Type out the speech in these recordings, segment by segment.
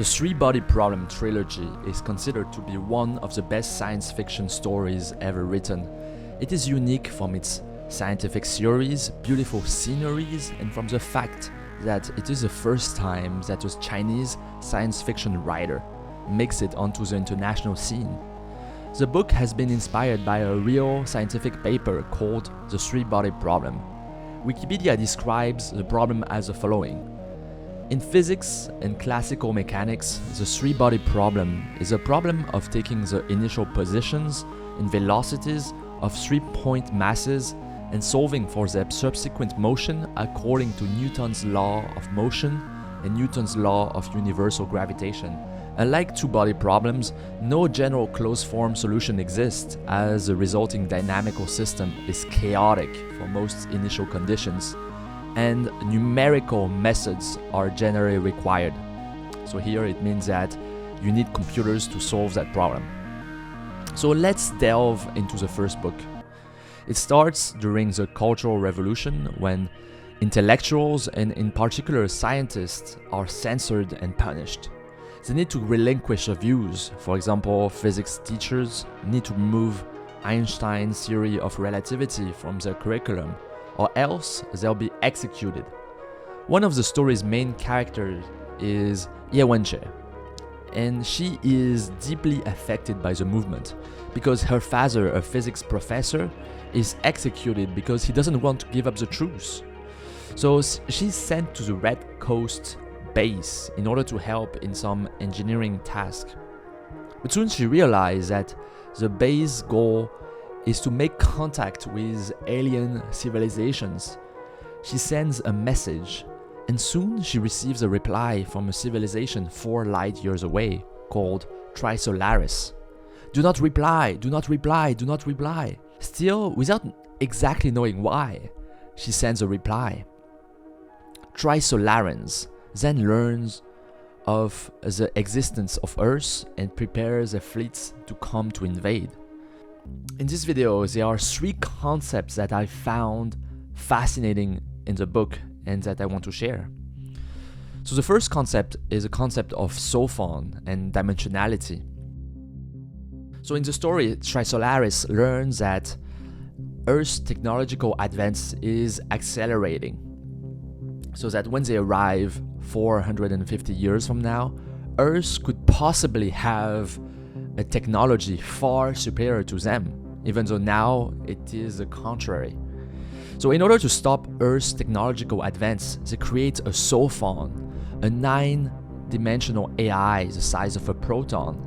The Three-Body Problem trilogy is considered to be one of the best science fiction stories ever written. It is unique from its scientific theories, beautiful sceneries, and from the fact that it is the first time that a Chinese science fiction writer makes it onto the international scene. The book has been inspired by a real scientific paper called The Three-Body Problem. Wikipedia describes the problem as the following. In physics and classical mechanics, the three-body problem is a problem of taking the initial positions and velocities of three-point masses and solving for their subsequent motion according to Newton's law of motion and Newton's law of universal gravitation. Unlike two-body problems, no general closed-form solution exists, as the resulting dynamical system is chaotic for most initial conditions, and numerical methods are generally required. So here it means that you need computers to solve that problem. So let's delve into the first book. It starts during the Cultural Revolution, when intellectuals and in particular scientists are censored and punished. They need to relinquish their views. For example, physics teachers need to remove Einstein's theory of relativity from their curriculum, or else they'll be executed. One of the story's main characters is Ye Wenjie, and she is deeply affected by the movement because her father, a physics professor, is executed because he doesn't want to give up the truth. So she's sent to the Red Coast base in order to help in some engineering task. But soon she realized that the base goal is to make contact with alien civilizations. She sends a message, and soon she receives a reply from a civilization 4 light years away called Trisolaris. Do not reply, do not reply, do not reply. Still, without exactly knowing why, she sends a reply. Trisolarans then learns of the existence of Earth and prepares their fleets to come to invade. In this video, there are 3 concepts that I found fascinating in the book and that I want to share. So the first concept is a concept of Sophon and dimensionality. So in the story, Trisolaris learns that Earth's technological advance is accelerating, so that when they arrive 450 years from now, Earth could possibly have a technology far superior to them, even though now it is the contrary. So in order to stop Earth's technological advance, they create a Sophon, a 9-dimensional AI the size of a proton.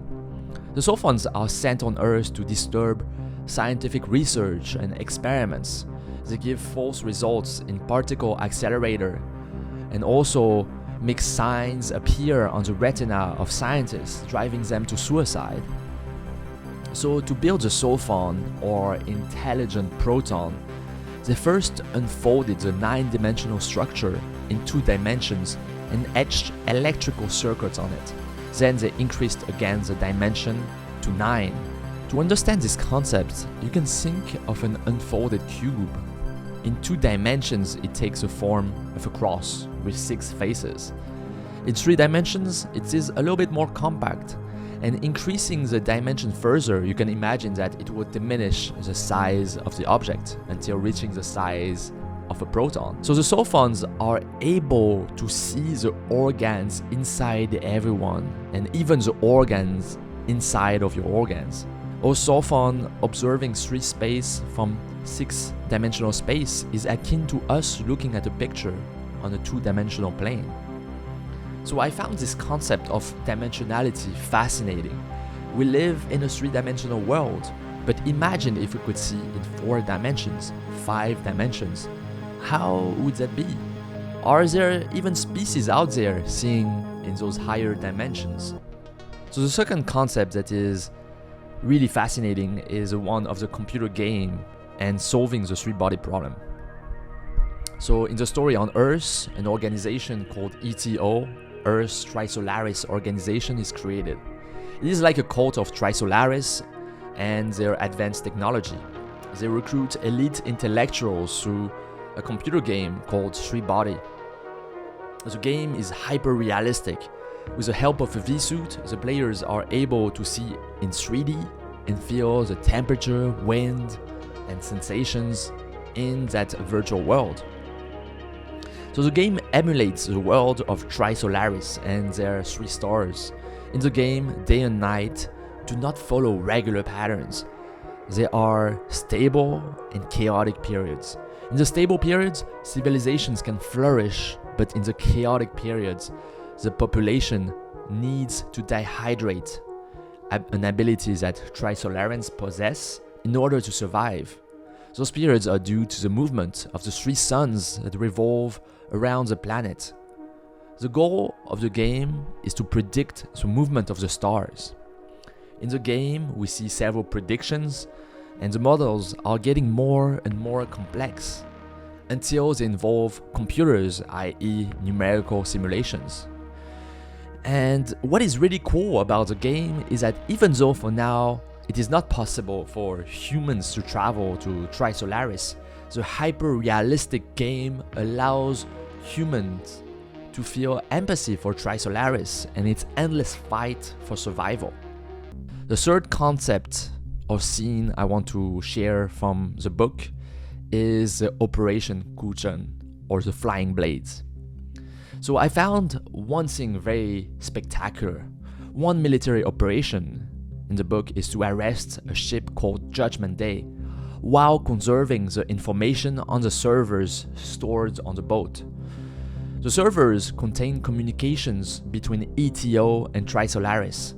The Sophons are sent on Earth to disturb scientific research and experiments. They give false results in particle accelerator and also make signs appear on the retina of scientists, driving them to suicide. So to build the Sophon, or intelligent proton, they first unfolded the 9-dimensional structure in 2 dimensions and etched electrical circuits on it. Then they increased again the dimension to 9. To understand this concept, you can think of an unfolded cube. In 2 dimensions, it takes the form of a cross with 6 faces. In 3 dimensions, it is a little bit more compact, and increasing the dimension further, you can imagine that it would diminish the size of the object until reaching the size of a proton. So the Sophons are able to see the organs inside everyone, and even the organs inside of your organs. A Sophon observing 3 space from 6-dimensional space is akin to us looking at a picture on a 2-dimensional plane. So I found this concept of dimensionality fascinating. We live in a 3-dimensional world, but imagine if we could see in 4 dimensions, 5 dimensions. How would that be? Are there even species out there seeing in those higher dimensions? So the second concept that is really fascinating is the one of the computer game and solving the three-body problem. So in the story on Earth, an organization called ETO, Earth's Trisolaris organization, is created. It is like a cult of Trisolaris and their advanced technology. They recruit elite intellectuals through a computer game called Three-Body. The game is hyper-realistic With the help of a V-suit, the players are able to see in 3D and feel the temperature, wind, and sensations in that virtual world. So the game emulates the world of Trisolaris and their 3 stars. In the game, day and night do not follow regular patterns. They are stable and chaotic periods. In the stable periods, civilizations can flourish, but in the chaotic periods, the population needs to dehydrate, an ability that Trisolarians possess in order to survive. Those periods are due to the movement of the 3 suns that revolve around the planet. The goal of the game is to predict the movement of the stars. In the game, we see several predictions, and the models are getting more and more complex until they involve computers, i.e. numerical simulations. And what is really cool about the game is that even though for now it is not possible for humans to travel to Trisolaris, the hyper-realistic game allows humans to feel empathy for Trisolaris and its endless fight for survival. The third concept or scene I want to share from the book is the Operation Guzheng, or the Flying Blades. So I found one thing very spectacular. One military operation in the book is to arrest a ship called Judgment Day while conserving the information on the servers stored on the boat. The servers contain communications between ETO and Trisolaris,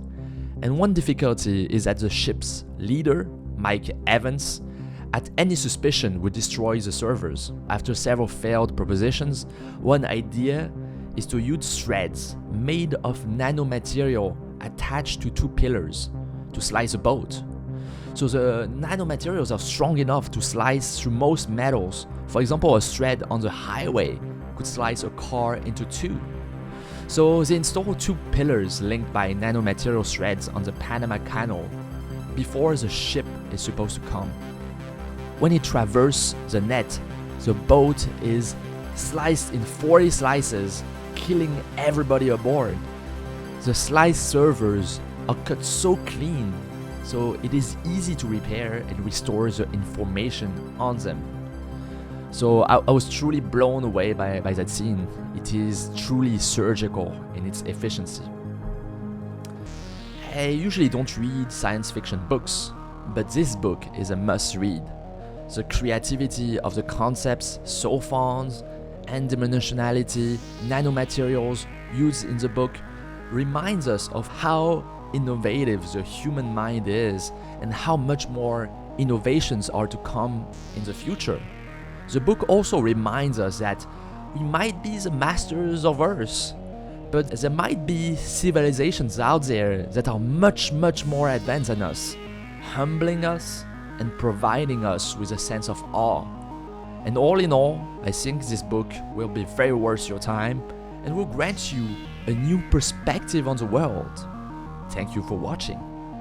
and one difficulty is that the ship's leader, Mike Evans, at any suspicion would destroy the servers. After several failed propositions, one idea is to use threads made of nanomaterial attached to 2 pillars to slice a boat. So the nanomaterials are strong enough to slice through most metals. For example, a thread on the highway could slice a car into 2. So they install 2 pillars linked by nanomaterial threads on the Panama Canal before the ship is supposed to come. When it traverses the net, the boat is sliced in 40 slices, killing everybody aboard. The sliced servers are cut so clean, so it is easy to repair and restore the information on them. So I was truly blown away by that scene. It is truly surgical in its efficiency. I usually don't read science fiction books, but this book is a must-read. The creativity of the concepts, Sophons, and dimensionality, nanomaterials used in the book reminds us of how innovative the human mind is and how much more innovations are to come in the future. The book also reminds us that we might be the masters of Earth, but there might be civilizations out there that are much more advanced than us, humbling us and providing us with a sense of awe. And all in all, I think this book will be very worth your time and will grant you a new perspective on the world. Thank you for watching.